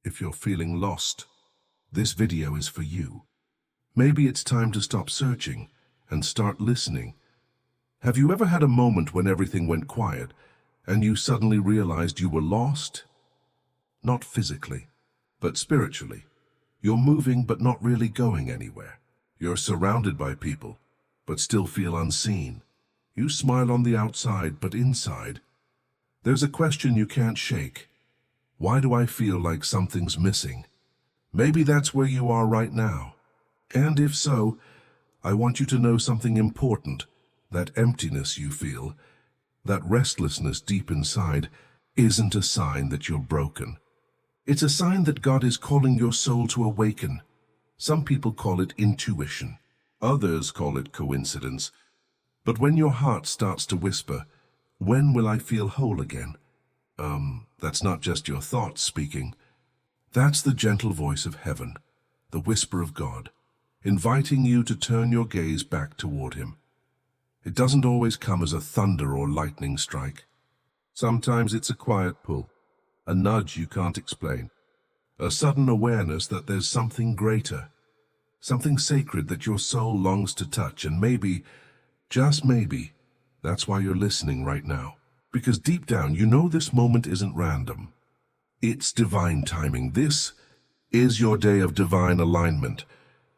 If you're feeling lost, this video is for you. Maybe it's time to stop searching and start listening. Have you ever had a moment when everything went quiet and you suddenly realized you were lost? Not physically, but spiritually. You're moving but not really going anywhere. You're surrounded by people, but still feel unseen. You smile on the outside, but inside, there's a question you can't shake. Why do I feel like something's missing? Maybe that's where you are right now. And if so, I want you to know something important. That emptiness you feel, that restlessness deep inside, isn't a sign that you're broken. It's a sign that God is calling your soul to awaken. Some people call it intuition. Others call it coincidence. But when your heart starts to whisper, "When will I feel whole again?" That's not just your thoughts speaking. That's the gentle voice of heaven, the whisper of God, inviting you to turn your gaze back toward Him. It doesn't always come as a thunder or lightning strike. Sometimes it's a quiet pull, a nudge you can't explain, a sudden awareness that there's something greater, something sacred that your soul longs to touch, and maybe, just maybe, that's why you're listening right now. Because deep down, you know this moment isn't random. It's divine timing. This is your day of divine alignment.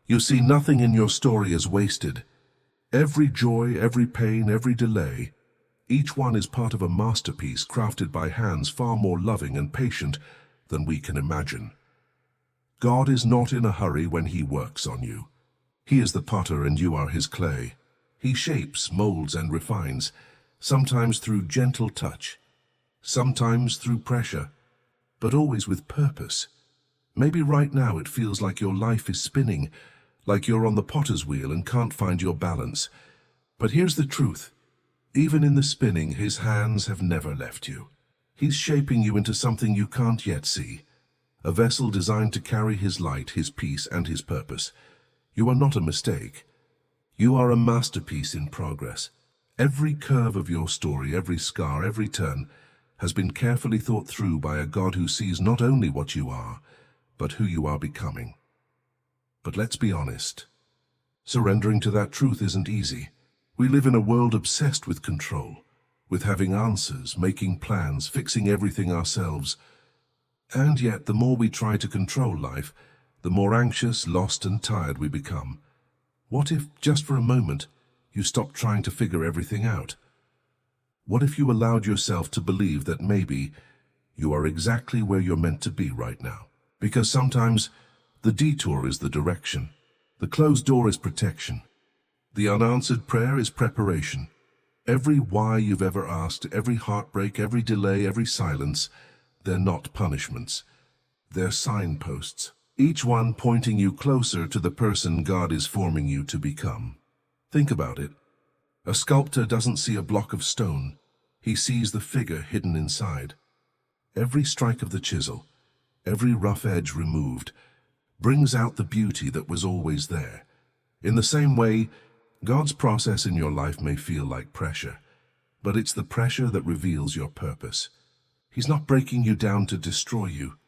You see, nothing in your story is wasted. Every joy, every pain, every delay, each one is part of a masterpiece crafted by hands far more loving and patient than we can imagine. God is not in a hurry when He works on you. He is the potter and you are His clay. He shapes, molds, and refines, sometimes through gentle touch, sometimes through pressure, but always with purpose. Maybe right now it feels like your life is spinning, like you're on the potter's wheel and can't find your balance. But here's the truth. Even in the spinning, His hands have never left you. He's shaping you into something you can't yet see, a vessel designed to carry His light, His peace, and His purpose. You are not a mistake. You are a masterpiece in progress. Every curve of your story, every scar, every turn, has been carefully thought through by a God who sees not only what you are, but who you are becoming. But let's be honest. Surrendering to that truth isn't easy. We live in a world obsessed with control, with having answers, making plans, fixing everything ourselves. And yet, the more we try to control life, the more anxious, lost, and tired we become. What if, just for a moment, you stopped trying to figure everything out? What if you allowed yourself to believe that maybe you are exactly where you're meant to be right now? Because sometimes the detour is the direction, the closed door is protection, the unanswered prayer is preparation. Every why you've ever asked, every heartbreak, every delay, every silence, they're not punishments. They're signposts, each one pointing you closer to the person God is forming you to become. Think about it. A sculptor doesn't see a block of stone. He sees the figure hidden inside. Every strike of the chisel, every rough edge removed, brings out the beauty that was always there. In the same way, God's process in your life may feel like pressure, but it's the pressure that reveals your purpose. He's not breaking you down to destroy you.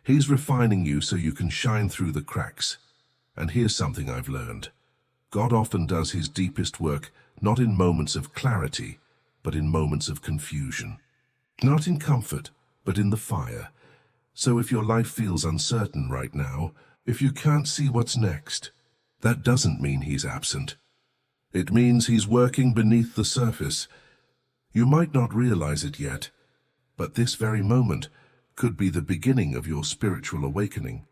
He's refining you so you can shine through the cracks. And here's something I've learned. God often does His deepest work not in moments of clarity, but in moments of confusion. Not in comfort, but in the fire. So if your life feels uncertain right now, if you can't see what's next, that doesn't mean He's absent. It means He's working beneath the surface. You might not realize it yet, but this very moment could be the beginning of your spiritual awakening.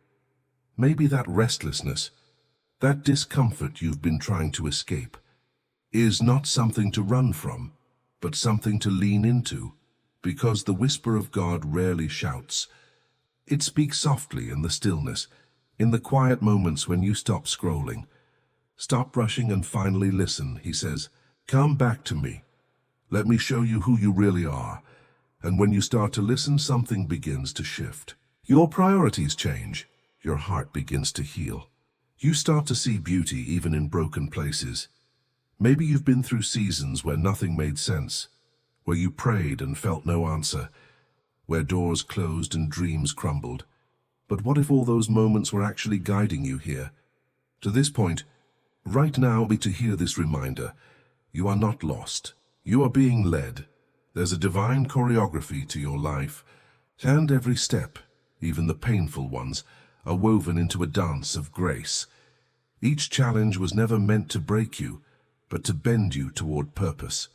Maybe that restlessness, that discomfort you've been trying to escape, is not something to run from, but something to lean into, because the whisper of God rarely shouts. It speaks softly in the stillness, in the quiet moments when you stop scrolling, stop rushing, and finally listen. He says, "Come back to me. Let me show you who you really are." And when you start to listen, something begins to shift. Your priorities change. Your heart begins to heal. You start to see beauty even in broken places. Maybe you've been through seasons where nothing made sense, where you prayed and felt no answer, where doors closed and dreams crumbled. But what if all those moments were actually guiding you here? To this point, right now, be to hear this reminder. You are not lost. You are being led. There's a divine choreography to your life, and every step, even the painful ones, are woven into a dance of grace. Each challenge was never meant to break you, but to bend you toward purpose.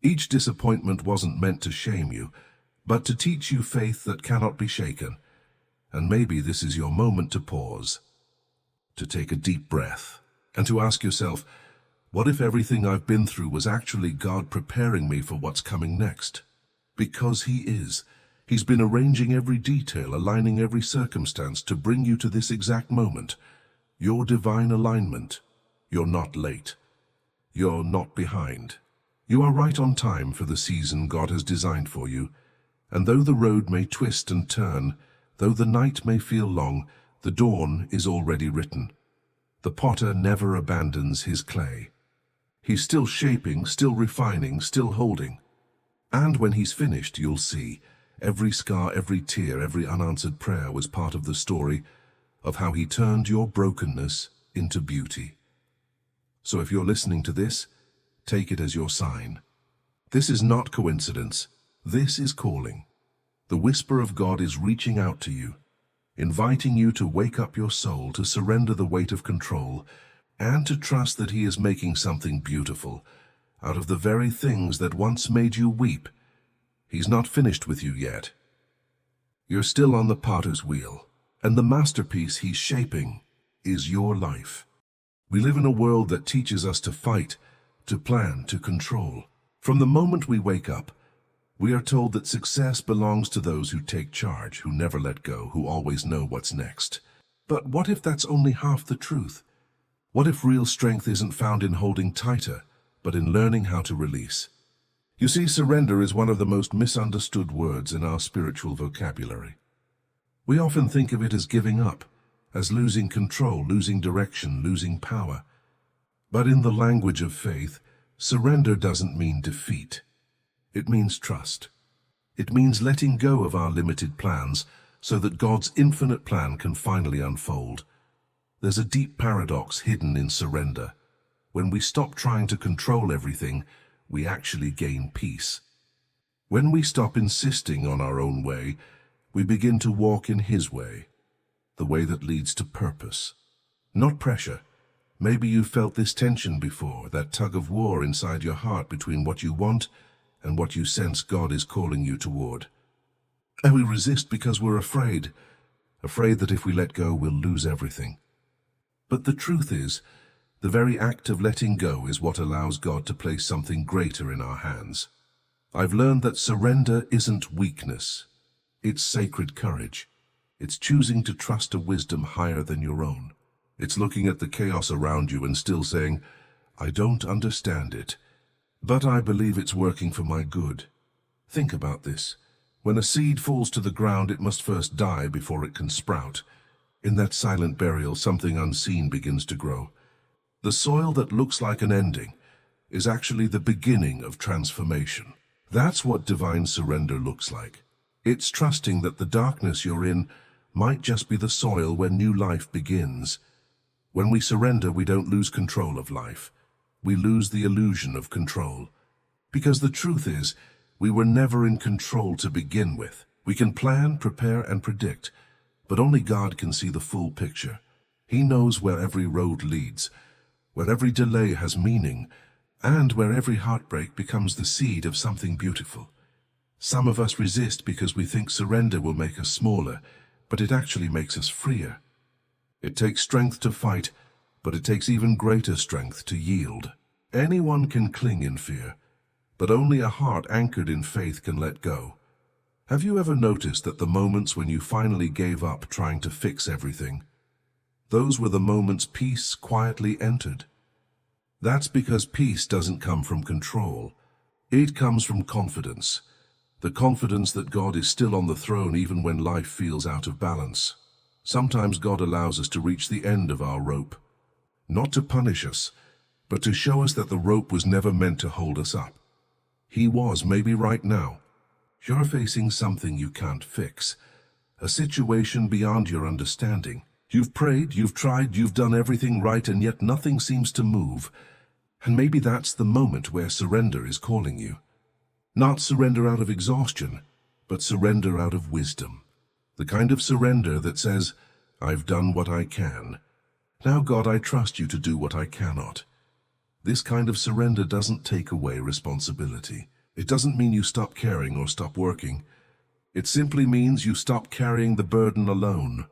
Each disappointment wasn't meant to shame you, but to teach you faith that cannot be shaken. And maybe this is your moment to pause, to take a deep breath, and to ask yourself, what if everything I've been through was actually God preparing me for what's coming next? Because He is. He's been arranging every detail, aligning every circumstance to bring you to this exact moment. Your divine alignment. You're not late. You're not behind. You are right on time for the season God has designed for you. And though the road may twist and turn, though the night may feel long, the dawn is already written. The potter never abandons his clay. He's still shaping, still refining, still holding. And when He's finished, you'll see, every scar, every tear, every unanswered prayer was part of the story of how He turned your brokenness into beauty. So if you're listening to this, take it as your sign. This is not coincidence. This is calling. The whisper of God is reaching out to you, inviting you to wake up your soul, to surrender the weight of control, and to trust that He is making something beautiful out of the very things that once made you weep. He's not finished with you yet. You're still on the potter's wheel, and the masterpiece He's shaping is your life. We live in a world that teaches us to fight, to plan, to control. From the moment we wake up, we are told that success belongs to those who take charge, who never let go, who always know what's next. But what if that's only half the truth? What if real strength isn't found in holding tighter, but in learning how to release? You see, surrender is one of the most misunderstood words in our spiritual vocabulary. We often think of it as giving up, as losing control, losing direction, losing power. But in the language of faith, surrender doesn't mean defeat. It means trust. It means letting go of our limited plans so that God's infinite plan can finally unfold. There's a deep paradox hidden in surrender. When we stop trying to control everything, we actually gain peace. When we stop insisting on our own way, we begin to walk in His way, the way that leads to purpose, not pressure. Maybe you've felt this tension before, that tug of war inside your heart between what you want and what you sense God is calling you toward. And we resist because we're afraid that if we let go, we'll lose everything. But the truth is, the very act of letting go is what allows God to place something greater in our hands. I've learned that surrender isn't weakness. It's sacred courage. It's choosing to trust a wisdom higher than your own. It's looking at the chaos around you and still saying, I don't understand it, but I believe it's working for my good. Think about this. When a seed falls to the ground, it must first die before it can sprout. In that silent burial, something unseen begins to grow. The soil that looks like an ending is actually the beginning of transformation. That's what divine surrender looks like. It's trusting that the darkness you're in might just be the soil where new life begins. When we surrender, we don't lose control of life. We lose the illusion of control. Because the truth is, we were never in control to begin with. We can plan, prepare, and predict, but only God can see the full picture. He knows where every road leads, where every delay has meaning, and where every heartbreak becomes the seed of something beautiful. Some of us resist because we think surrender will make us smaller, but it actually makes us freer. It takes strength to fight, but it takes even greater strength to yield. Anyone can cling in fear, but only a heart anchored in faith can let go. Have you ever noticed that the moments when you finally gave up trying to fix everything, those were the moments peace quietly entered? That's because peace doesn't come from control. It comes from confidence. The confidence that God is still on the throne even when life feels out of balance. Sometimes God allows us to reach the end of our rope, not to punish us, but to show us that the rope was never meant to hold us up. He was, maybe right now. You're facing something you can't fix, a situation beyond your understanding. You've prayed, you've tried, you've done everything right, and yet nothing seems to move. And maybe that's the moment where surrender is calling you. Not surrender out of exhaustion, but surrender out of wisdom. The kind of surrender that says, I've done what I can. Now, God, I trust you to do what I cannot. This kind of surrender doesn't take away responsibility. It doesn't mean you stop caring or stop working. It simply means you stop carrying the burden alone.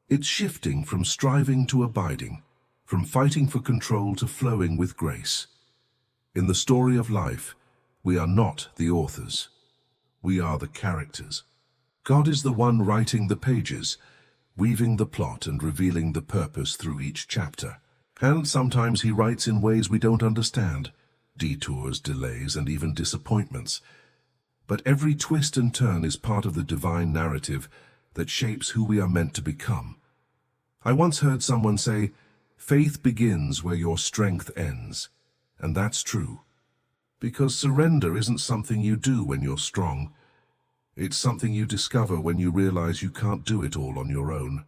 It's shifting from striving to abiding, from fighting for control to flowing with grace. In the story of life, we are not the authors. We are the characters. God is the one writing the pages, weaving the plot and revealing the purpose through each chapter. And sometimes he writes in ways we don't understand, detours, delays, and even disappointments. But every twist and turn is part of the divine narrative that shapes who we are meant to become. I once heard someone say, faith begins where your strength ends. And that's true. Because surrender isn't something you do when you're strong. It's something you discover when you realize you can't do it all on your own.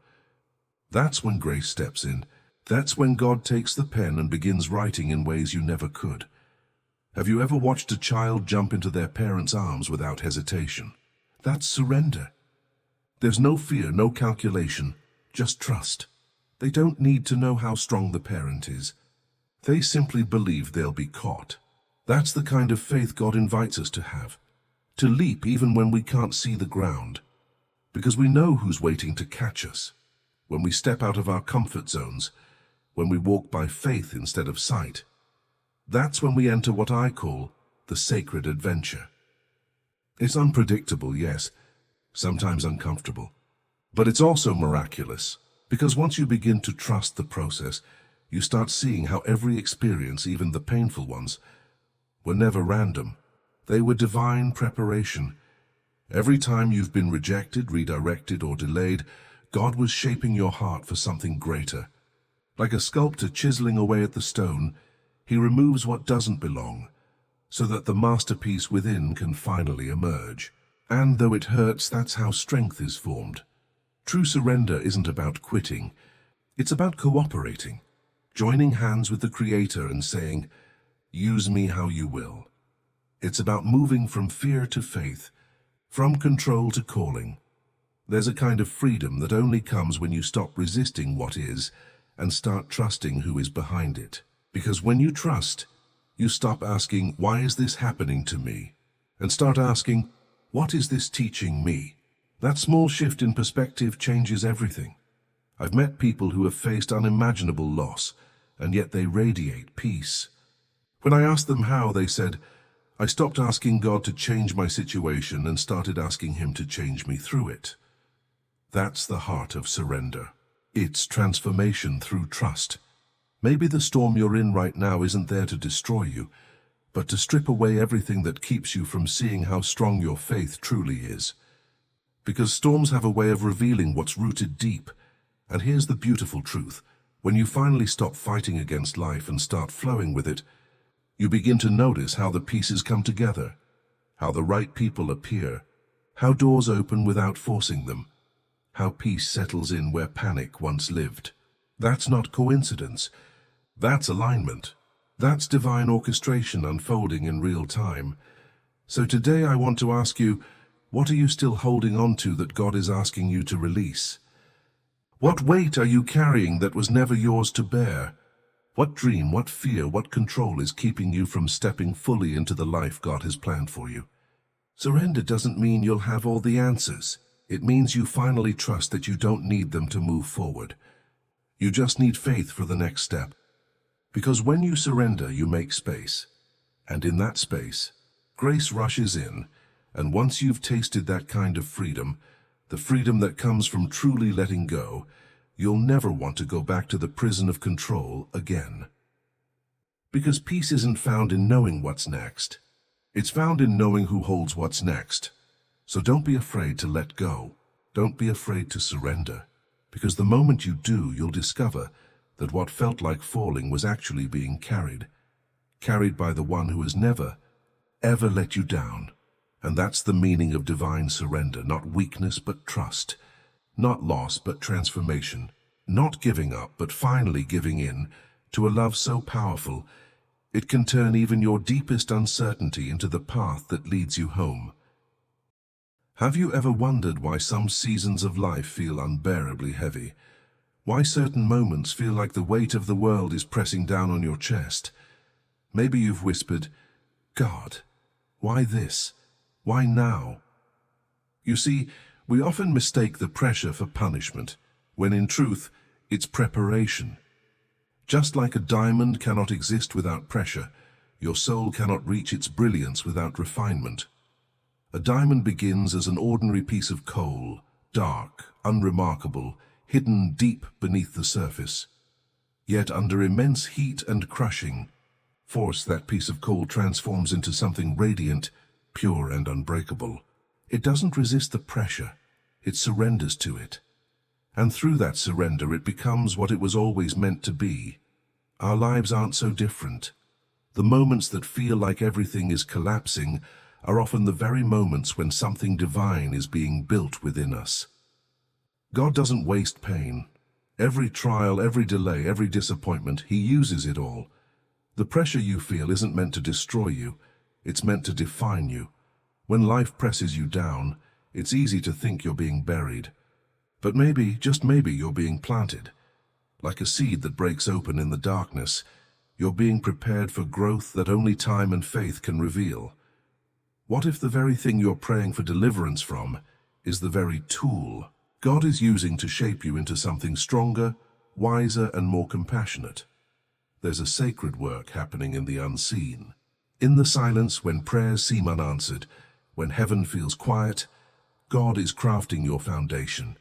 That's when grace steps in. That's when God takes the pen and begins writing in ways you never could. Have you ever watched a child jump into their parents' arms without hesitation? That's surrender. There's no fear, no calculation, just trust. They don't need to know how strong the parent is. They simply believe they'll be caught. That's the kind of faith God invites us to have. To leap even when we can't see the ground. Because we know who's waiting to catch us. When we step out of our comfort zones, when we walk by faith instead of sight, that's when we enter what I call the sacred adventure. It's unpredictable, yes, sometimes uncomfortable, but it's also miraculous, because once you begin to trust the process, you start seeing how every experience, even the painful ones, were never random. They were divine preparation. Every time you've been rejected, redirected, or delayed, God was shaping your heart for something greater. Like a sculptor chiseling away at the stone, he removes what doesn't belong, so that the masterpiece within can finally emerge. And though it hurts, that's how strength is formed. True surrender isn't about quitting. It's about cooperating, joining hands with the Creator and saying, use me how you will. It's about moving from fear to faith, from control to calling. There's a kind of freedom that only comes when you stop resisting what is and start trusting who is behind it. Because when you trust, you stop asking, why is this happening to me? And start asking, what is this teaching me? That small shift in perspective changes everything. I've met people who have faced unimaginable loss, and yet they radiate peace. When I asked them how, they said, I stopped asking God to change my situation and started asking Him to change me through it. That's the heart of surrender. It's transformation through trust. Maybe the storm you're in right now isn't there to destroy you, but to strip away everything that keeps you from seeing how strong your faith truly is. Because storms have a way of revealing what's rooted deep. And here's the beautiful truth. When you finally stop fighting against life and start flowing with it, you begin to notice how the pieces come together, how the right people appear, how doors open without forcing them, how peace settles in where panic once lived. That's not coincidence. That's alignment. That's divine orchestration unfolding in real time. So today I want to ask you, what are you still holding on to that God is asking you to release? What weight are you carrying that was never yours to bear? What dream, what fear, what control is keeping you from stepping fully into the life God has planned for you? Surrender doesn't mean you'll have all the answers. It means you finally trust that you don't need them to move forward. You just need faith for the next step. Because when you surrender, you make space. And in that space, grace rushes in. And once you've tasted that kind of freedom, the freedom that comes from truly letting go, you'll never want to go back to the prison of control again. Because peace isn't found in knowing what's next. It's found in knowing who holds what's next. So don't be afraid to let go. Don't be afraid to surrender. Because the moment you do, you'll discover that what felt like falling was actually being carried by the one who has never, ever let you down. And that's the meaning of divine surrender, not weakness but trust. Not loss, but transformation. Not giving up, but finally giving in to a love so powerful, it can turn even your deepest uncertainty into the path that leads you home. Have you ever wondered why some seasons of life feel unbearably heavy? Why certain moments feel like the weight of the world is pressing down on your chest? Maybe you've whispered, "God, why this? Why now?" You see, we often mistake the pressure for punishment, when in truth, it's preparation. Just like a diamond cannot exist without pressure, your soul cannot reach its brilliance without refinement. A diamond begins as an ordinary piece of coal, dark, unremarkable, hidden deep beneath the surface. Yet under immense heat and crushing force, that piece of coal transforms into something radiant, pure and unbreakable. It doesn't resist the pressure, it surrenders to it. And through that surrender it becomes what it was always meant to be. Our lives aren't so different. The moments that feel like everything is collapsing are often the very moments when something divine is being built within us. God doesn't waste pain. Every trial, every delay, every disappointment, He uses it all. The pressure you feel isn't meant to destroy you, it's meant to define you. When life presses you down, it's easy to think you're being buried. But maybe, just maybe, you're being planted. Like a seed that breaks open in the darkness, you're being prepared for growth that only time and faith can reveal. What if the very thing you're praying for deliverance from is the very tool God is using to shape you into something stronger, wiser, and more compassionate? There's a sacred work happening in the unseen. In the silence, when prayers seem unanswered, when heaven feels quiet, God is crafting your foundation.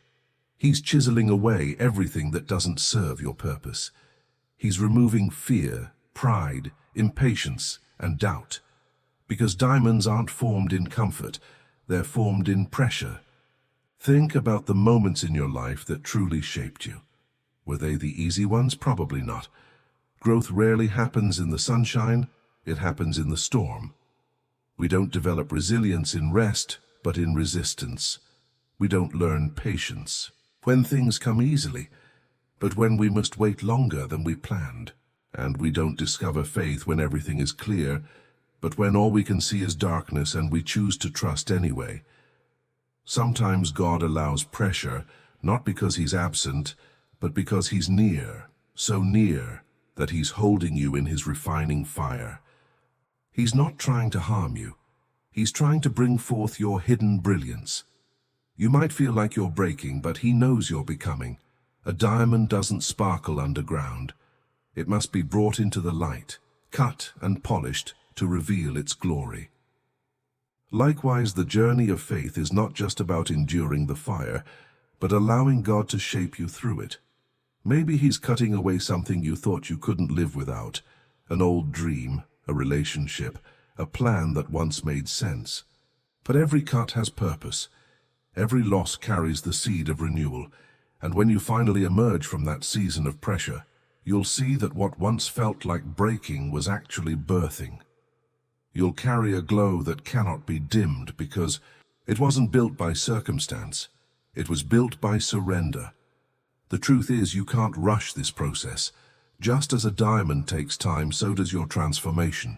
He's chiseling away everything that doesn't serve your purpose. He's removing fear, pride, impatience, and doubt. Because diamonds aren't formed in comfort, they're formed in pressure. Think about the moments in your life that truly shaped you. Were they the easy ones? Probably not. Growth rarely happens in the sunshine, it happens in the storm. We don't develop resilience in rest, but in resistance. We don't learn patience when things come easily, but when we must wait longer than we planned. And we don't discover faith when everything is clear, but when all we can see is darkness and we choose to trust anyway. Sometimes God allows pressure, not because He's absent, but because He's near, so near that He's holding you in His refining fire. He's not trying to harm you. He's trying to bring forth your hidden brilliance. You might feel like you're breaking, but He knows you're becoming. A diamond doesn't sparkle underground. It must be brought into the light, cut and polished to reveal its glory. Likewise, the journey of faith is not just about enduring the fire, but allowing God to shape you through it. Maybe He's cutting away something you thought you couldn't live without, an old dream, a relationship, a plan that once made sense. But every cut has purpose. Every loss carries the seed of renewal, and when you finally emerge from that season of pressure, you'll see that what once felt like breaking was actually birthing. You'll carry a glow that cannot be dimmed because it wasn't built by circumstance. It was built by surrender. The truth is, you can't rush this process. Just as a diamond takes time, so does your transformation.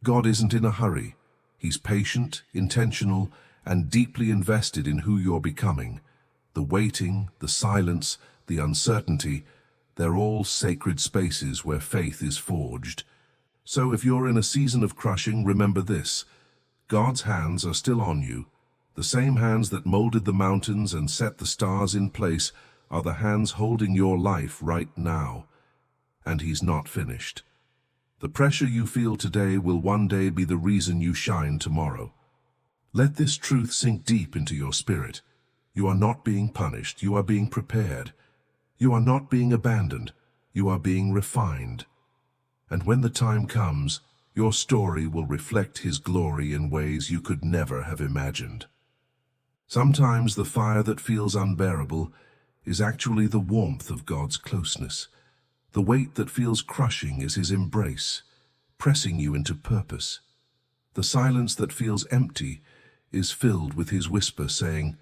God isn't in a hurry. He's patient, intentional, and deeply invested in who you're becoming. The waiting, the silence, the uncertainty, they're all sacred spaces where faith is forged. So if you're in a season of crushing, remember this: God's hands are still on you. The same hands that molded the mountains and set the stars in place are the hands holding your life right now. And He's not finished. The pressure you feel today will one day be the reason you shine tomorrow. Let this truth sink deep into your spirit. You are not being punished, you are being prepared. You are not being abandoned, you are being refined. And when the time comes, your story will reflect His glory in ways you could never have imagined. Sometimes the fire that feels unbearable is actually the warmth of God's closeness. The weight that feels crushing is His embrace, pressing you into purpose. The silence that feels empty is filled with His whisper saying,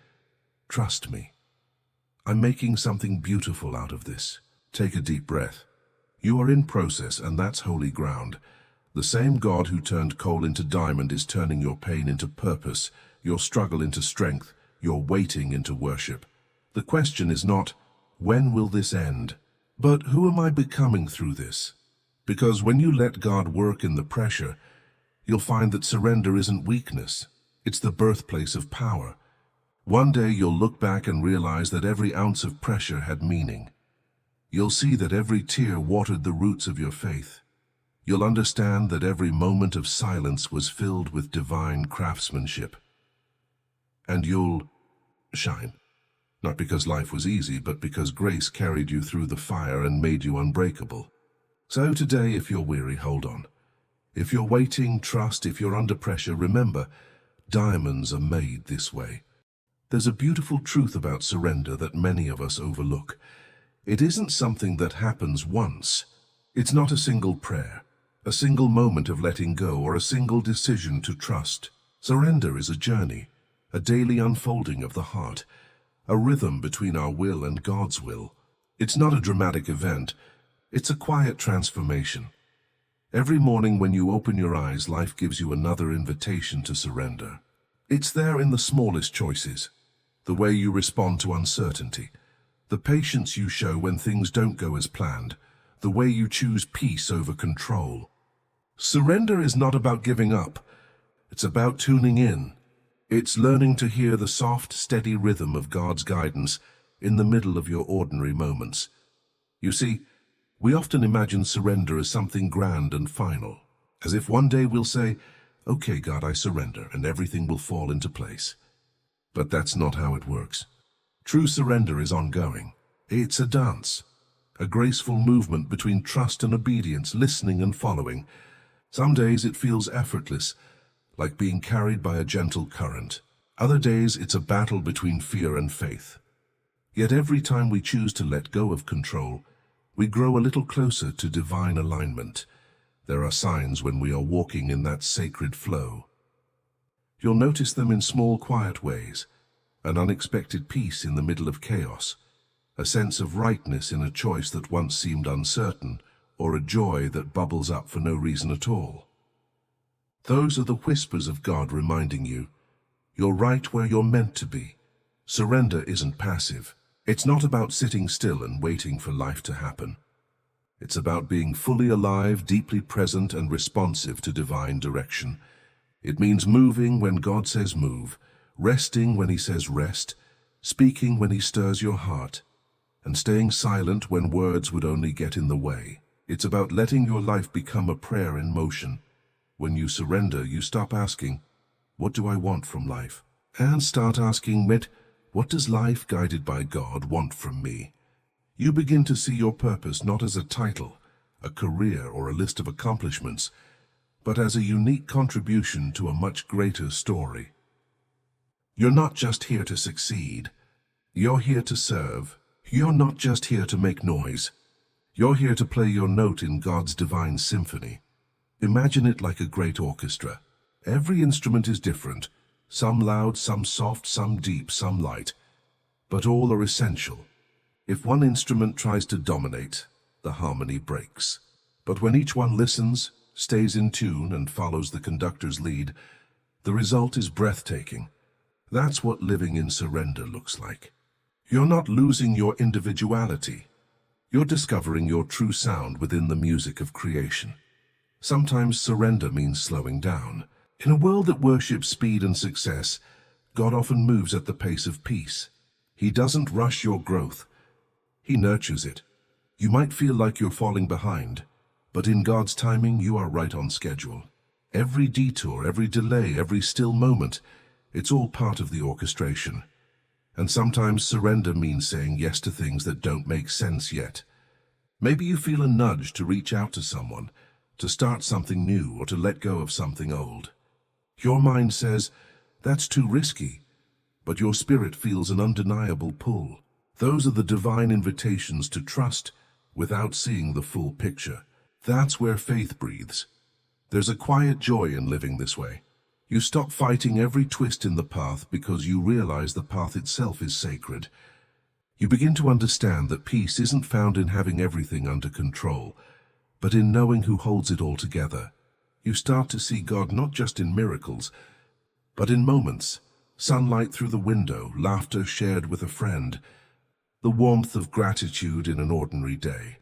"Trust me." I'm making something beautiful out of this. Take a deep breath. You are in process, and that's holy ground. The same God who turned coal into diamond is turning your pain into purpose, your struggle into strength, your waiting into worship. The question is not, when will this end? But who am I becoming through this? Because when you let God work in the pressure, you'll find that surrender isn't weakness. It's the birthplace of power. One day you'll look back and realize that every ounce of pressure had meaning. You'll see that every tear watered the roots of your faith. You'll understand that every moment of silence was filled with divine craftsmanship. And you'll shine. Not because life was easy, but because grace carried you through the fire and made you unbreakable. So today, if you're weary, hold on. If you're waiting, trust. If you're under pressure, remember, diamonds are made this way. There's a beautiful truth about surrender that many of us overlook. It isn't something that happens once. It's not a single prayer, a single moment of letting go, or a single decision to trust. Surrender is a journey, a daily unfolding of the heart, a rhythm between our will and God's will. It's not a dramatic event. It's a quiet transformation. Every morning when you open your eyes, life gives you another invitation to surrender. It's there in the smallest choices, the way you respond to uncertainty, the patience you show when things don't go as planned, the way you choose peace over control. Surrender is not about giving up. It's about tuning in. It's learning to hear the soft, steady rhythm of God's guidance in the middle of your ordinary moments. You see, we often imagine surrender as something grand and final, as if one day we'll say, "Okay, God, I surrender," and everything will fall into place. But that's not how it works. True surrender is ongoing. It's a dance, a graceful movement between trust and obedience, listening and following. Some days it feels effortless, like being carried by a gentle current. Other days it's a battle between fear and faith. Yet every time we choose to let go of control, we grow a little closer to divine alignment. There are signs when we are walking in that sacred flow. You'll notice them in small, quiet ways. An unexpected peace in the middle of chaos, a sense of rightness in a choice that once seemed uncertain, or a joy that bubbles up for no reason at all. Those are the whispers of God reminding you, you're right where you're meant to be. Surrender isn't passive. It's not about sitting still and waiting for life to happen. It's about being fully alive, deeply present, and responsive to divine direction. It means moving when God says move, resting when He says rest, speaking when He stirs your heart, and staying silent when words would only get in the way. It's about letting your life become a prayer in motion. When you surrender, you stop asking, "What do I want from life?" and start asking, "What does life, guided by God, want from me?" You begin to see your purpose not as a title, a career, or a list of accomplishments, but as a unique contribution to a much greater story. You're not just here to succeed. You're here to serve. You're not just here to make noise. You're here to play your note in God's divine symphony. Imagine it like a great orchestra. Every instrument is different, some loud, some soft, some deep, some light, but all are essential. If one instrument tries to dominate, the harmony breaks. But when each one listens, stays in tune, and follows the conductor's lead, the result is breathtaking. That's what living in surrender looks like. You're not losing your individuality. You're discovering your true sound within the music of creation. Sometimes surrender means slowing down. In a world that worships speed and success, God often moves at the pace of peace. He doesn't rush your growth. He nurtures it. You might feel like you're falling behind, but in God's timing, you are right on schedule. Every detour, every delay, every still moment, it's all part of the orchestration. And sometimes surrender means saying yes to things that don't make sense yet. Maybe you feel a nudge to reach out to someone, to start something new, or to let go of something old. Your mind says, "That's too risky," but your spirit feels an undeniable pull. Those are the divine invitations to trust without seeing the full picture. That's where faith breathes. There's a quiet joy in living this way. You stop fighting every twist in the path because you realize the path itself is sacred. You begin to understand that peace isn't found in having everything under control, but in knowing who holds it all together. You start to see God not just in miracles, but in moments: sunlight through the window, laughter shared with a friend, the warmth of gratitude in an ordinary day.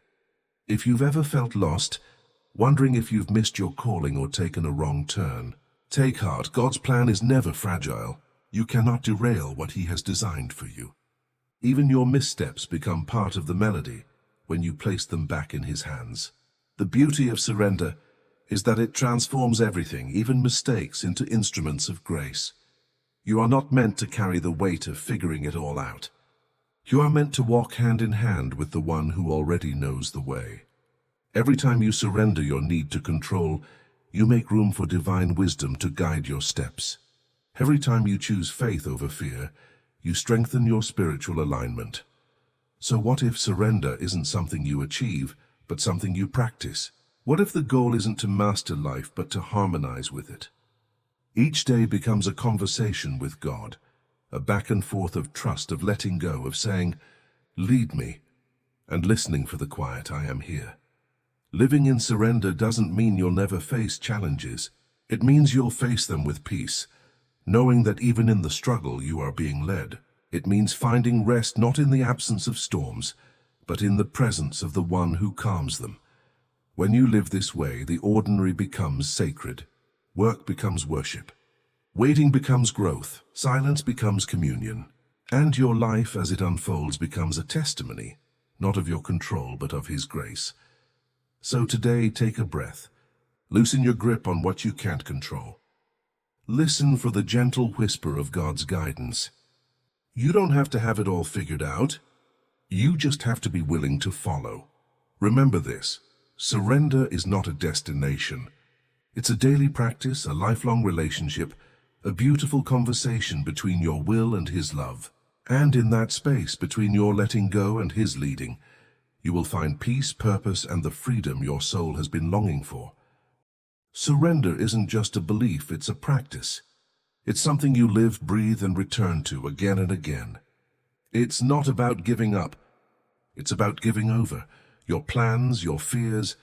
If you've ever felt lost, wondering if you've missed your calling or taken a wrong turn, take heart. God's plan is never fragile. You cannot derail what He has designed for you. Even your missteps become part of the melody when you place them back in His hands. The beauty of surrender is that it transforms everything, even mistakes, into instruments of grace. You are not meant to carry the weight of figuring it all out. You are meant to walk hand in hand with the one who already knows the way. Every time you surrender your need to control, you make room for divine wisdom to guide your steps. Every time you choose faith over fear, you strengthen your spiritual alignment. So what if surrender isn't something you achieve, but something you practice? What if the goal isn't to master life, but to harmonize with it? Each day becomes a conversation with God, a back and forth of trust, of letting go, of saying, "Lead me," and listening for the quiet, "I am here." Living in surrender doesn't mean you'll never face challenges. It means you'll face them with peace, knowing that even in the struggle you are being led. It means finding rest not in the absence of storms, but in the presence of the one who calms them. When you live this way, the ordinary becomes sacred. Work becomes worship. Waiting becomes growth. Silence becomes communion. And your life as it unfolds becomes a testimony, not of your control, but of His grace. So today, take a breath. Loosen your grip on what you can't control. Listen for the gentle whisper of God's guidance. You don't have to have it all figured out. You just have to be willing to follow. Remember this: surrender is not a destination. It's a daily practice, a lifelong relationship, a beautiful conversation between your will and His love. And in that space between your letting go and His leading, you will find peace, purpose, and the freedom your soul has been longing for. Surrender isn't just a belief, it's a practice. It's something you live, breathe, and return to again and again. It's not about giving up. It's about giving over your plans, your fears,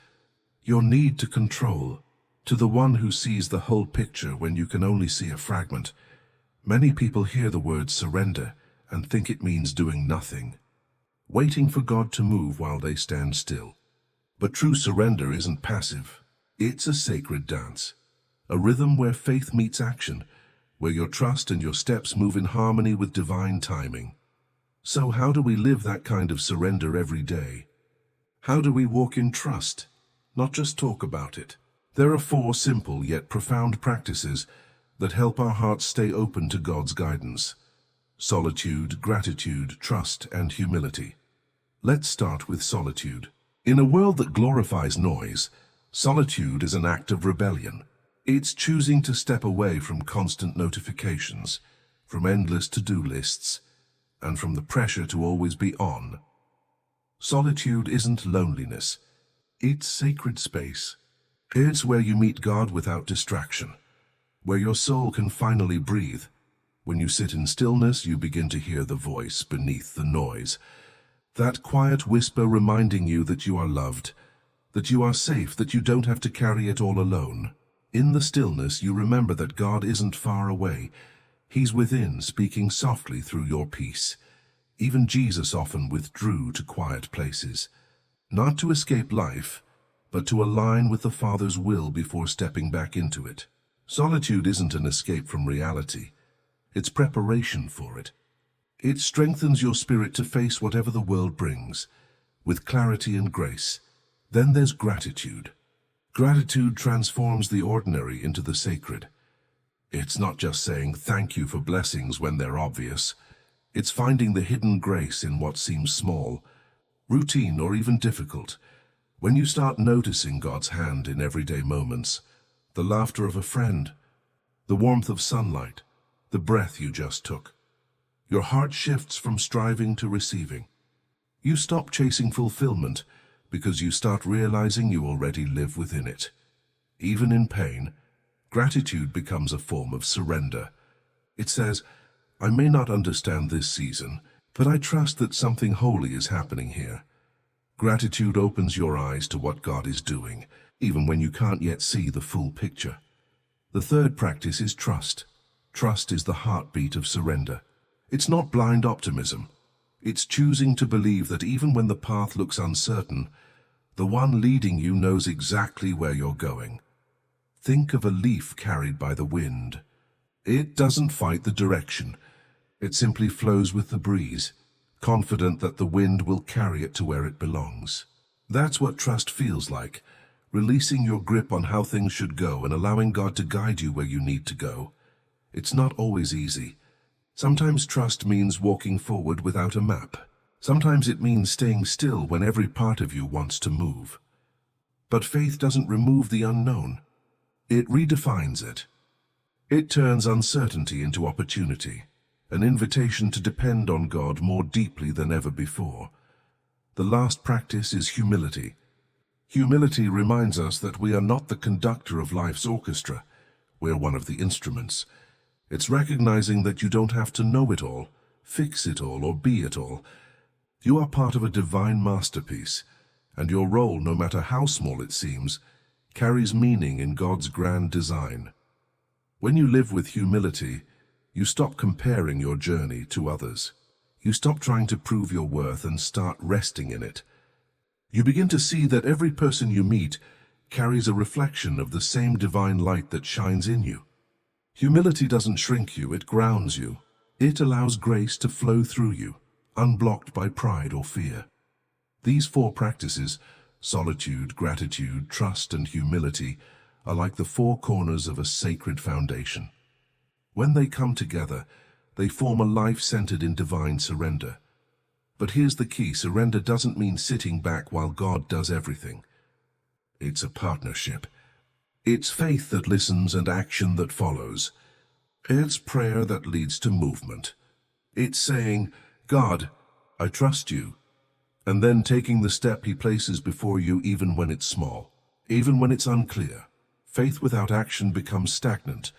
your need to control, to the one who sees the whole picture when you can only see a fragment. Many people hear the word surrender and think it means doing nothing, waiting for God to move while they stand still. But true surrender isn't passive. It's a sacred dance, a rhythm where faith meets action, where your trust and your steps move in harmony with divine timing. So how do we live that kind of surrender every day? How do we walk in trust, not just talk about it? There are 4 simple yet profound practices that help our hearts stay open to God's guidance: solitude, gratitude, trust, and humility. Let's start with solitude. In a world that glorifies noise, solitude is an act of rebellion. It's choosing to step away from constant notifications, from endless to-do lists, and from the pressure to always be on. Solitude isn't loneliness. It's sacred space. It's where you meet God without distraction, where your soul can finally breathe. When you sit in stillness, you begin to hear the voice beneath the noise. That quiet whisper reminding you that you are loved, that you are safe, that you don't have to carry it all alone. In the stillness, you remember that God isn't far away. He's within, speaking softly through your peace. Even Jesus often withdrew to quiet places, not to escape life, but to align with the Father's will before stepping back into it. Solitude isn't an escape from reality. It's preparation for it. It strengthens your spirit to face whatever the world brings, with clarity and grace. Then there's gratitude. Gratitude transforms the ordinary into the sacred. It's not just saying thank you for blessings when they're obvious. It's finding the hidden grace in what seems small, routine, or even difficult. When you start noticing God's hand in everyday moments, the laughter of a friend, the warmth of sunlight, the breath you just took, your heart shifts from striving to receiving. You stop chasing fulfillment because you start realizing you already live within it. Even in pain, gratitude becomes a form of surrender. It says, I may not understand this season, But I trust that something holy is happening here. Gratitude opens your eyes to what God is doing, even when you can't yet see the full picture. The third practice is trust. Trust is the heartbeat of surrender. It's not blind optimism. It's choosing to believe that even when the path looks uncertain, the one leading you knows exactly where you're going. Think of a leaf carried by the wind. It doesn't fight the direction. It simply flows with the breeze, confident that the wind will carry it to where it belongs. That's what trust feels like, releasing your grip on how things should go and allowing God to guide you where you need to go. It's not always easy. Sometimes trust means walking forward without a map. Sometimes it means staying still when every part of you wants to move. But faith doesn't remove the unknown. It redefines it. It turns uncertainty into opportunity, an invitation to depend on God more deeply than ever before. The last practice is humility. Humility reminds us that we are not the conductor of life's orchestra. We're one of the instruments. It's recognizing that you don't have to know it all, fix it all, or be it all. You are part of a divine masterpiece, and your role, no matter how small it seems, carries meaning in God's grand design. When you live with humility, you stop comparing your journey to others. You stop trying to prove your worth and start resting in it. You begin to see that every person you meet carries a reflection of the same divine light that shines in you. Humility doesn't shrink you, it grounds you. It allows grace to flow through you, unblocked by pride or fear. These four practices, solitude, gratitude, trust, and humility, are like the four corners of a sacred foundation. When they come together, they form a life centered in divine surrender. But here's the key: surrender doesn't mean sitting back while God does everything. It's a partnership. It's faith that listens and action that follows. It's prayer that leads to movement. It's saying, God, I trust you, and then taking the step He places before you even when it's small, even when it's unclear. Faith without action becomes stagnant,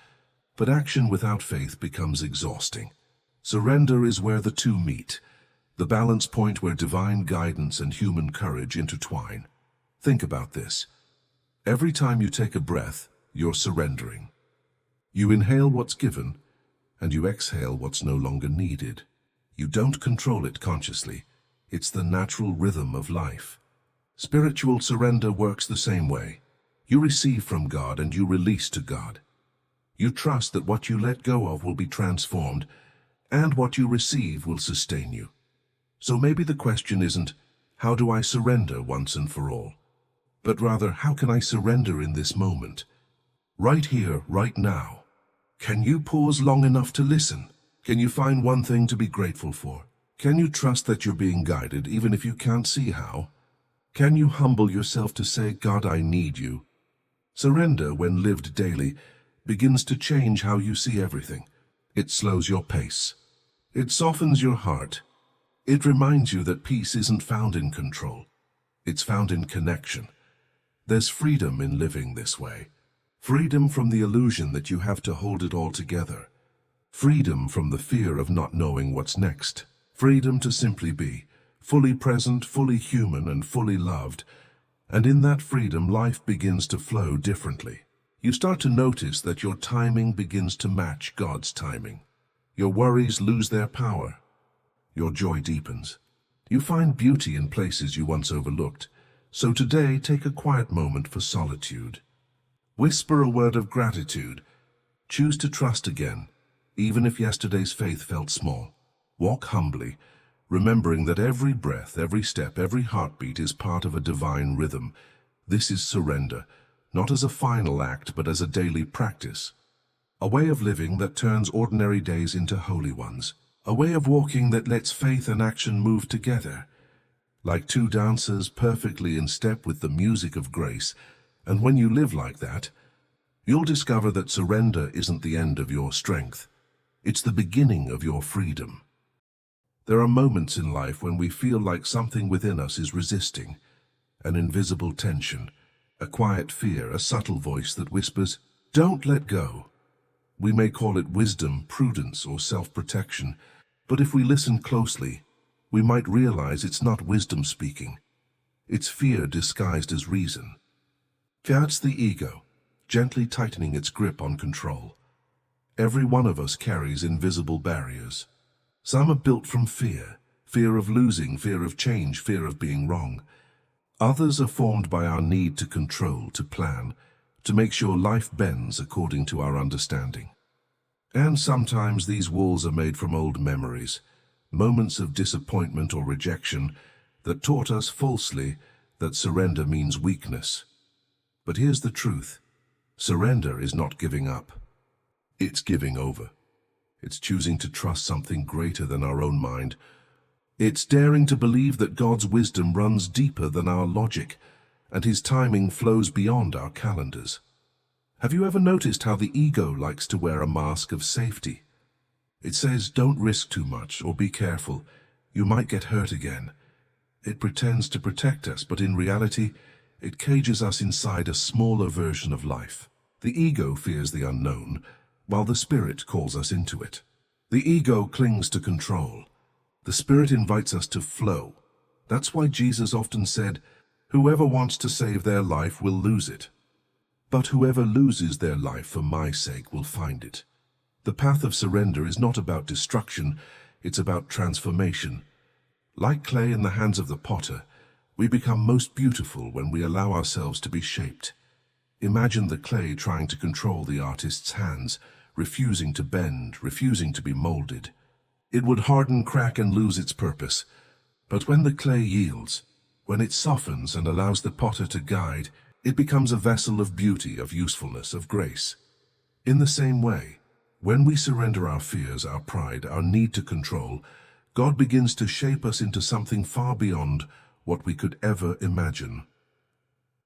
but action without faith becomes exhausting. Surrender is where the two meet, the balance point where divine guidance and human courage intertwine. Think about this. Every time you take a breath, you're surrendering. You inhale what's given, and you exhale what's no longer needed. You don't control it consciously. It's the natural rhythm of life. Spiritual surrender works the same way. You receive from God and you release to God. You trust that what you let go of will be transformed, and what you receive will sustain you. So maybe the question isn't, how do I surrender once and for all? But rather, how can I surrender in this moment? Right here, right now. Can you pause long enough to listen? Can you find one thing to be grateful for? Can you trust that you're being guided even if you can't see how? Can you humble yourself to say, God, I need you? Surrender, when lived daily, begins to change how you see everything. It slows your pace. It softens your heart. It reminds you that peace isn't found in control. It's found in connection. There's freedom in living this way. Freedom from the illusion that you have to hold it all together. Freedom from the fear of not knowing what's next. Freedom to simply be, fully present, fully human, and fully loved. And in that freedom, life begins to flow differently. You start to notice that your timing begins to match God's timing. Your worries lose their power. Your joy deepens. You find beauty in places you once overlooked. So today, take a quiet moment for solitude. Whisper a word of gratitude. Choose to trust again, even if yesterday's faith felt small. Walk humbly, remembering that every breath, every step, every heartbeat is part of a divine rhythm. This is surrender, not as a final act, but as a daily practice. A way of living that turns ordinary days into holy ones. A way of walking that lets faith and action move together, like two dancers perfectly in step with the music of grace. And when you live like that, you'll discover that surrender isn't the end of your strength. It's the beginning of your freedom. There are moments in life when we feel like something within us is resisting, an invisible tension, a quiet fear, a subtle voice that whispers, "Don't let go." We may call it wisdom, prudence, or self-protection, but if we listen closely, we might realize it's not wisdom speaking. It's fear disguised as reason. That's the ego, gently tightening its grip on control. Every one of us carries invisible barriers. Some are built from fear, fear of losing, fear of change, fear of being wrong. Others are formed by our need to control, to plan, to make sure life bends according to our understanding. And sometimes these walls are made from old memories, moments of disappointment or rejection that taught us falsely that surrender means weakness. But here's the truth. Surrender is not giving up. It's giving over. It's choosing to trust something greater than our own mind. It's daring to believe that God's wisdom runs deeper than our logic, and His timing flows beyond our calendars. Have you ever noticed how the ego likes to wear a mask of safety? It says, don't risk too much, or be careful, you might get hurt again. It pretends to protect us, but in reality, it cages us inside a smaller version of life. The ego fears the unknown, while the spirit calls us into it. The ego clings to control. The spirit invites us to flow. That's why Jesus often said, whoever wants to save their life will lose it. But whoever loses their life for my sake will find it. The path of surrender is not about destruction, it's about transformation. Like clay in the hands of the potter, we become most beautiful when we allow ourselves to be shaped. Imagine the clay trying to control the artist's hands, refusing to bend, refusing to be molded. It would harden, crack, and lose its purpose. But when the clay yields, when it softens and allows the potter to guide, it becomes a vessel of beauty, of usefulness, of grace. In the same way, when we surrender our fears, our pride, our need to control, God begins to shape us into something far beyond what we could ever imagine.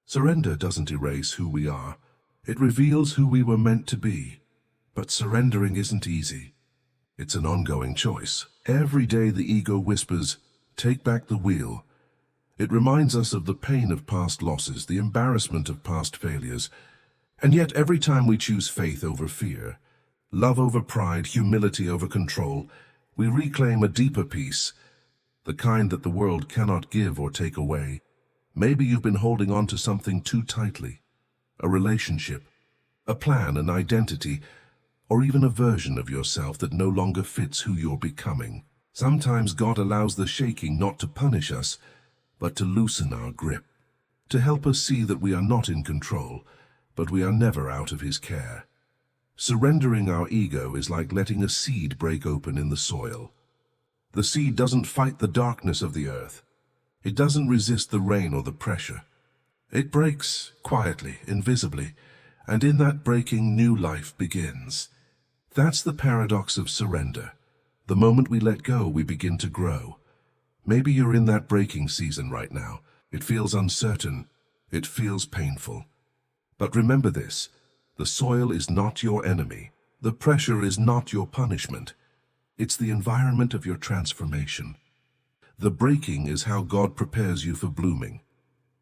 Surrender doesn't erase who we are. It reveals who we were meant to be. But surrendering isn't easy. It's an ongoing choice. Every day the ego whispers, take back the wheel. It reminds us of the pain of past losses, the embarrassment of past failures. And yet every time we choose faith over fear, love over pride, humility over control, we reclaim a deeper peace, the kind that the world cannot give or take away. Maybe you've been holding on to something too tightly, a relationship, a plan, an identity, or even a version of yourself that no longer fits who you're becoming. Sometimes God allows the shaking not to punish us, but to loosen our grip, to help us see that we are not in control, but we are never out of His care. Surrendering our ego is like letting a seed break open in the soil. The seed doesn't fight the darkness of the earth. It doesn't resist the rain or the pressure. It breaks quietly, invisibly, and in that breaking, new life begins. That's the paradox of surrender. The moment we let go, we begin to grow. Maybe you're in that breaking season right now. It feels uncertain. It feels painful. But remember this, the soil is not your enemy. The pressure is not your punishment. It's the environment of your transformation. The breaking is how God prepares you for blooming.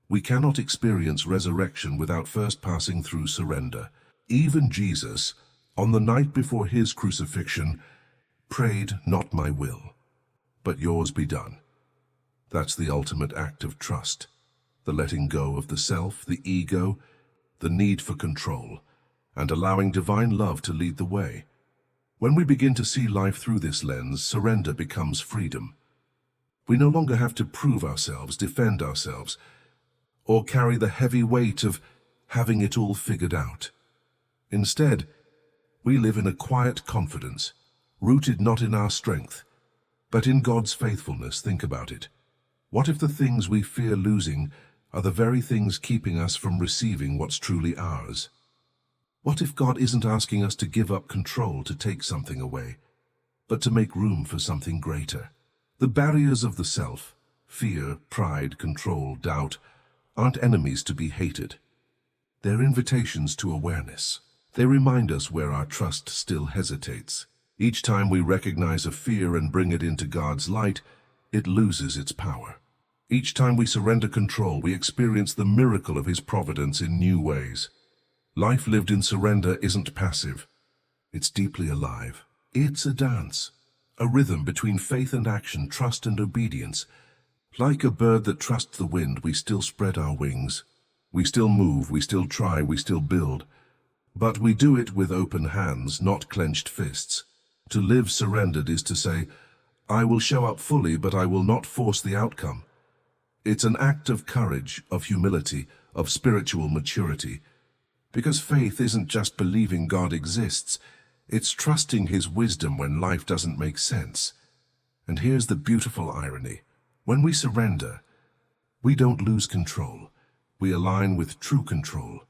We cannot experience resurrection without first passing through surrender. Even Jesus, on the night before His crucifixion, prayed, not my will, but yours be done. That's the ultimate act of trust, the letting go of the self, the ego, the need for control, and allowing divine love to lead the way. When we begin to see life through this lens, surrender becomes freedom. We no longer have to prove ourselves, defend ourselves, or carry the heavy weight of having it all figured out. Instead, we live in a quiet confidence, rooted not in our strength, but in God's faithfulness. Think about it. What if the things we fear losing are the very things keeping us from receiving what's truly ours? What if God isn't asking us to give up control to take something away, but to make room for something greater? The barriers of the self, fear, pride, control, doubt, aren't enemies to be hated. They're invitations to awareness. They remind us where our trust still hesitates. Each time we recognize a fear and bring it into God's light, it loses its power. Each time we surrender control, we experience the miracle of His providence in new ways. Life lived in surrender isn't passive. It's deeply alive. It's a dance, a rhythm between faith and action, trust and obedience. Like a bird that trusts the wind, we still spread our wings. We still move, we still try, we still build. But we do it with open hands, not clenched fists. To live surrendered is to say, I will show up fully, but I will not force the outcome. It's an act of courage, of humility, of spiritual maturity. Because faith isn't just believing God exists, it's trusting His wisdom when life doesn't make sense. And here's the beautiful irony. When we surrender, we don't lose control. We align with true control,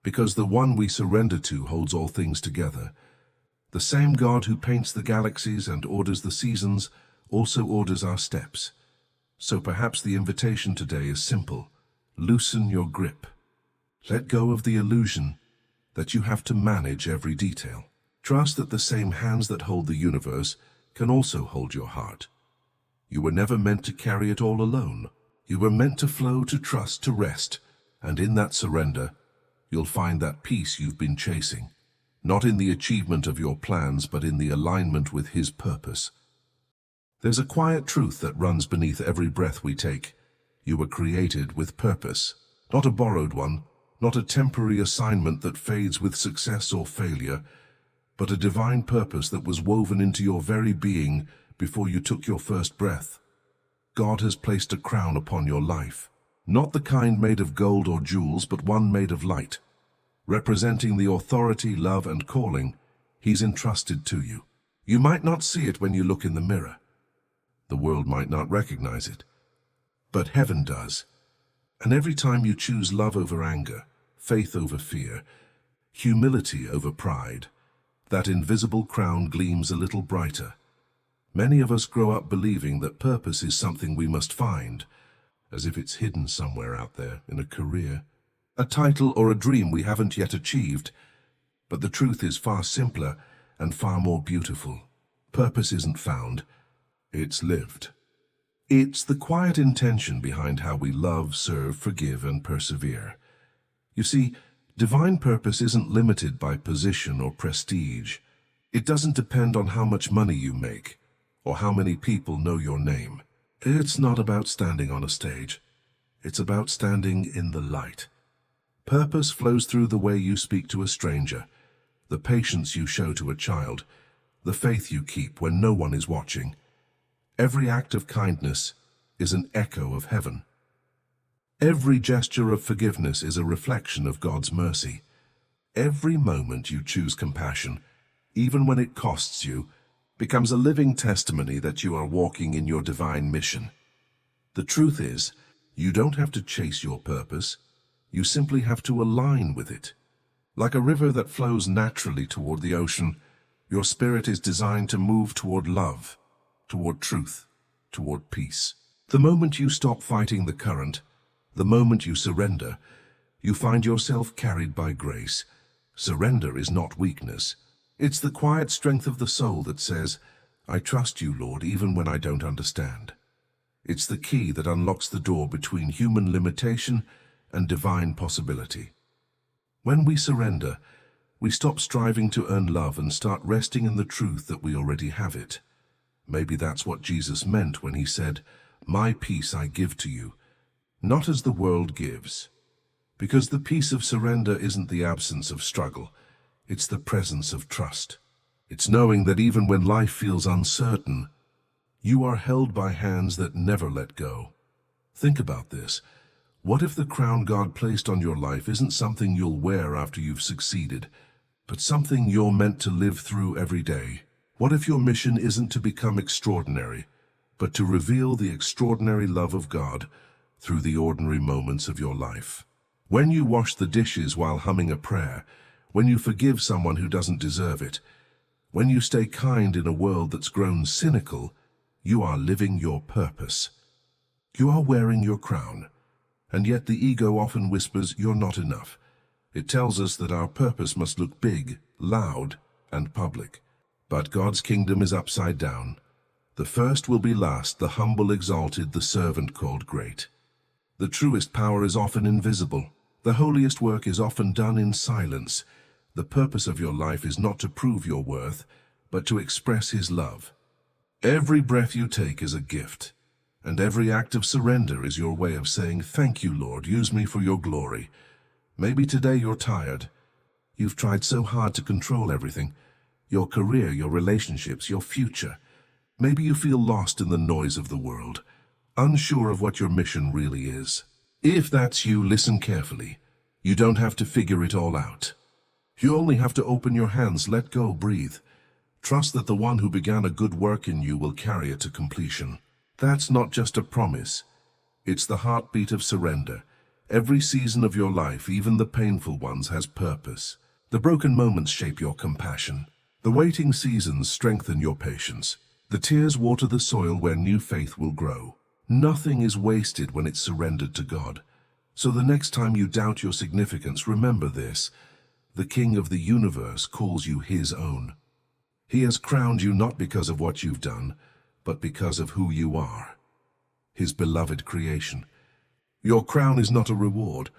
because the one we surrender to holds all things together. The same God who paints the galaxies and orders the seasons also orders our steps. So perhaps the invitation today is simple. Loosen your grip. Let go of the illusion that you have to manage every detail. Trust that the same hands that hold the universe can also hold your heart. You were never meant to carry it all alone. You were meant to flow, to trust, to rest. And in that surrender, you'll find that peace you've been chasing. Not in the achievement of your plans, but in the alignment with His purpose. There's a quiet truth that runs beneath every breath we take. You were created with purpose. Not a borrowed one, not a temporary assignment that fades with success or failure, but a divine purpose that was woven into your very being before you took your first breath. God has placed a crown upon your life, not the kind made of gold or jewels, but one made of light, representing the authority, love, and calling He's entrusted to you. You might not see it when you look in the mirror. The world might not recognize it, but heaven does. And every time you choose love over anger, faith over fear, humility over pride, that invisible crown gleams a little brighter. Many of us grow up believing that purpose is something we must find, as if it's hidden somewhere out there in a career, a title or a dream we haven't yet achieved. But the truth is far simpler and far more beautiful. Purpose isn't found, it's lived. It's the quiet intention behind how we love, serve, forgive, and persevere. You see, divine purpose isn't limited by position or prestige. It doesn't depend on how much money you make or how many people know your name. It's not about standing on a stage. It's about standing in the light. Purpose flows through the way you speak to a stranger, the patience you show to a child, the faith you keep when no one is watching. Every act of kindness is an echo of heaven. Every gesture of forgiveness is a reflection of God's mercy. Every moment you choose compassion, even when it costs you, becomes a living testimony that you are walking in your divine mission. The truth is, you don't have to chase your purpose. You simply have to align with it. Like a river that flows naturally toward the ocean, your spirit is designed to move toward love, toward truth, toward peace. The moment you stop fighting the current, the moment you surrender, you find yourself carried by grace. Surrender is not weakness. It's the quiet strength of the soul that says, I trust you, Lord, even when I don't understand. It's the key that unlocks the door between human limitation and divine possibility. When we surrender, we stop striving to earn love and start resting in the truth that we already have it. Maybe that's what Jesus meant when He said, My peace I give to you, not as the world gives. Because the peace of surrender isn't the absence of struggle. It's the presence of trust. It's knowing that even when life feels uncertain, you are held by hands that never let go. Think about this. What if the crown God placed on your life isn't something you'll wear after you've succeeded, but something you're meant to live through every day? What if your mission isn't to become extraordinary, but to reveal the extraordinary love of God through the ordinary moments of your life? When you wash the dishes while humming a prayer, when you forgive someone who doesn't deserve it, when you stay kind in a world that's grown cynical, you are living your purpose. You are wearing your crown, and yet the ego often whispers you're not enough. It tells us that our purpose must look big, loud, and public. But God's kingdom is upside down. The first will be last, the humble exalted, the servant called great. The truest power is often invisible. The holiest work is often done in silence. The purpose of your life is not to prove your worth, but to express His love. Every breath you take is a gift, and every act of surrender is your way of saying, "Thank you, Lord, use me for your glory." Maybe today you're tired. You've tried so hard to control everything, your career, your relationships, your future. Maybe you feel lost in the noise of the world, unsure of what your mission really is. If that's you, listen carefully. You don't have to figure it all out. You only have to open your hands, let go, breathe. Trust that the one who began a good work in you will carry it to completion. That's not just a promise. It's the heartbeat of surrender. Every season of your life, even the painful ones, has purpose. The broken moments shape your compassion. The waiting seasons strengthen your patience. The tears water the soil where new faith will grow. Nothing is wasted when it's surrendered to God. So the next time you doubt your significance, remember this: the King of the universe calls you his own. He has crowned you not because of what you've done, but because of who you are, his beloved creation. Your crown is not a reward,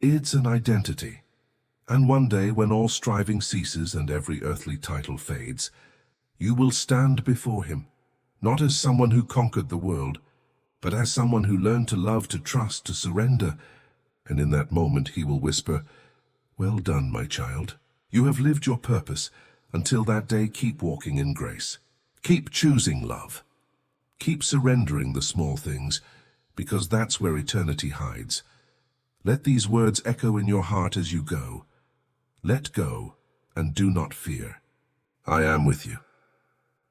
it's an identity. And one day, when all striving ceases and every earthly title fades, you will stand before him, not as someone who conquered the world, but as someone who learned to love, to trust, to surrender. And in that moment he will whisper, "Well done, my child. You have lived your purpose. Until that day, keep walking in grace. Keep choosing love. Keep surrendering the small things, because that's where eternity hides." Let these words echo in your heart as you go. Let go and do not fear. I am with you.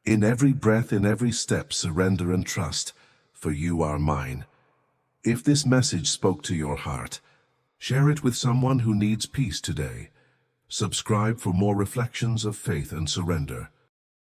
In every breath, in every step, surrender and trust, for you are mine. If this message spoke to your heart, share it with someone who needs peace today. Subscribe for more reflections of faith and surrender.